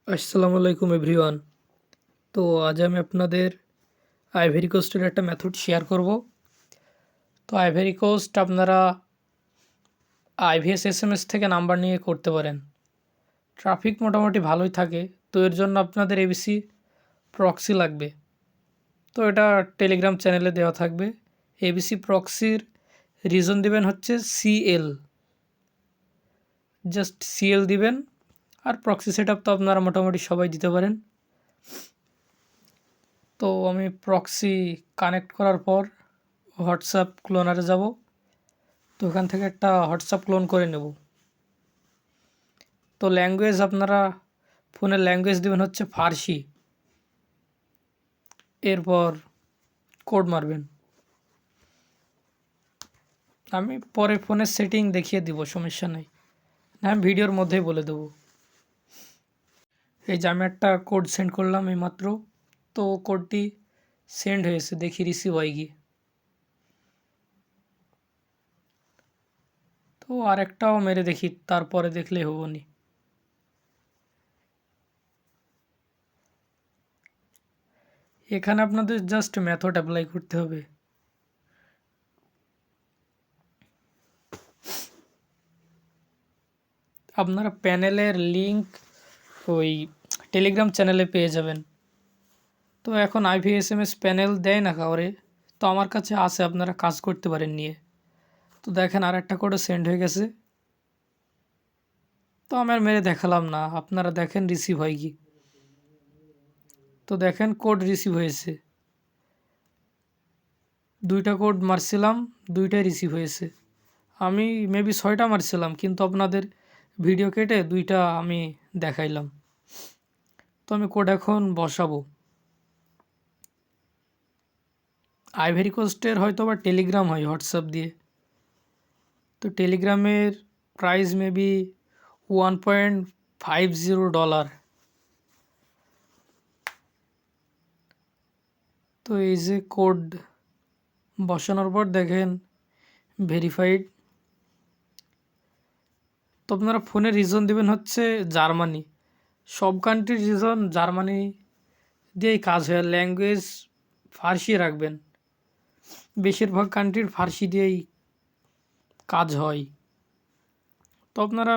আসসালামু আলাইকুম এভরিওয়ান। তো আজ আমি আপনাদের আইভরি কোস্টের একটা মেথড শেয়ার করব। তো আইভরি কোস্ট আপনারা IVS SMS থেকে নাম্বার নিয়ে করতে পারেন। ট্রাফিক মোটামুটি ভালোই থাকে, তো এর জন্য আপনাদের ABC প্রক্সি লাগবে। তো এটা টেলিগ্রাম চ্যানেলে দেওয়া থাকবে। ABC প্রক্সির রিজন দিবেন হচ্ছে CL, জাস্ট CL দিবেন। আর প্রক্সি সেট আপ তো আপনারা মোটামুটি সবাই দিতে পারেন। তো আমি প্রক্সি কানেক্ট করার পর হোয়াটসঅ্যাপ ক্লোনারে যাব। তো ওখান থেকে একটা হোয়াটসঅ্যাপ ক্লোন করে নেব। তো ল্যাঙ্গুয়েজ আপনারা ফোনের ল্যাঙ্গুয়েজ দেবেন হচ্ছে ফার্সি, এরপর কোড মারবেন। আমি পরে ফোনের সেটিং দেখিয়ে দিব, সমস্যা নেই, আমি ভিডিওর মধ্যেই বলে দেবো। এই যে আমি একটা কোড সেন্ড করলাম এইমাত্র, তো কোডটি সেন্ড হয়েছে, দেখি রিসিভ হয় গিয়ে। তো আরেকটাও মেরে দেখি, তারপরে দেখলে হবো নি। এখানে আপনাদের জাস্ট মেথড অ্যাপ্লাই করতে হবে। আপনারা প্যানেলের লিংক ওই টেলিগ্রাম চ্যানেলে পেয়ে যাবেন। তো এখন IVSMS প্যানেল দেয় না কাউরে, তো আমার কাছে আছে, আপনারা কাজ করতে পারেন নিয়ে। তো দেখেন আর একটা কোডও সেন্ড হয়ে গেছে। তো আমি আর মেরে দেখালাম না, আপনারা দেখেন রিসিভ হয় কি। তো দেখেন কোড রিসিভ হয়েছে, দুইটা কোড মারছিলাম, দুইটাই রিসিভ হয়েছে। আমি মেবি 6টা মারছিলাম, কিন্তু আপনাদের ভিডিও কেটে দুইটা আমি দেখাইলাম। তো আমি কোড এখন বসাবো। আইভরি কোস্টের হয়তো বা টেলিগ্রাম হয় হোয়াটসঅ্যাপ দিয়ে। তো টেলিগ্রামের প্রাইস মেবি $1.50। তো এই যে কোড বসানোর পর দেখেন ভেরিফাইড। তো আপনারা ফোনের রিজন দেবেন হচ্ছে জার্মানি। সব কান্ট্রির রিজন জার্মানি দিয়েই কাজ হয়, ল্যাঙ্গুয়েজ ফার্সি রাখবেন। বেশিরভাগ কান্ট্রির ফার্সি দিয়েই কাজ হয়। তো আপনারা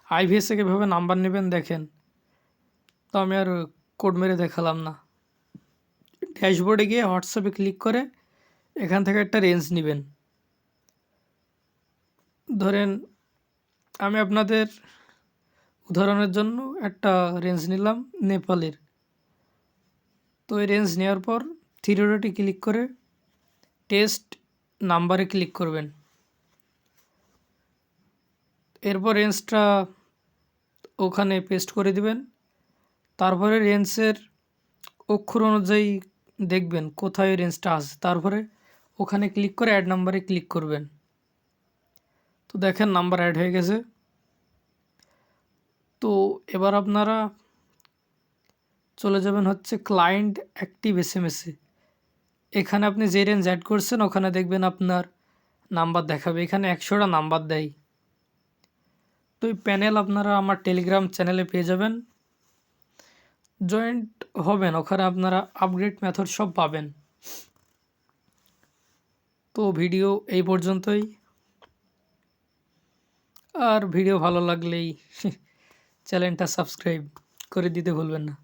IVS থেকে এভাবে নাম্বার নেবেন, দেখেন। তো আমি আর কোড মেরে দেখালাম না। ড্যাশবোর্ডে গিয়ে হোয়াটসঅ্যাপে ক্লিক করে এখান থেকে একটা রেঞ্জ নেবেন। ধরেন আমি আপনাদের উদাহরণের জন্য একটা রেঞ্জ নিলাম নেপালের। তো এই রেঞ্জ নেওয়ার পর থ্রি ডটে ক্লিক করে টেস্ট নাম্বারে ক্লিক করবেন। এরপর রেঞ্জটা ওখানে পেস্ট করে দিবেন। তারপরে রেঞ্জের অক্ষর অনুযায়ী দেখবেন কোথায় রেঞ্জটা আছে, তারপরে ওখানে ক্লিক করে অ্যাড নাম্বারে ক্লিক করবেন। তো দেখেন নাম্বার অ্যাড হয়ে গেছে। তো এবার আপনারা চলে যাবেন হচ্ছে ক্লায়েন্ট অ্যাক্টিভ SMS-এ। এখানে আপনি যে রেঞ্জ অ্যাড করছেন ওখানে দেখবেন আপনার নাম্বার দেখাবে, এখানে 100টা নাম্বার দেয়। তো এই প্যানেল আপনারা আমার টেলিগ্রাম চ্যানেলে পেয়ে যাবেন, জয়েন্ট হবেন, ওখানে আপনারা আপগ্রেড মেথড সব পাবেন। তো ভিডিও এই পর্যন্তই, আর ভিডিও ভালো লাগলেই চ্যানেলটা সাবস্ক্রাইব করে দিতে ভুলবেন না।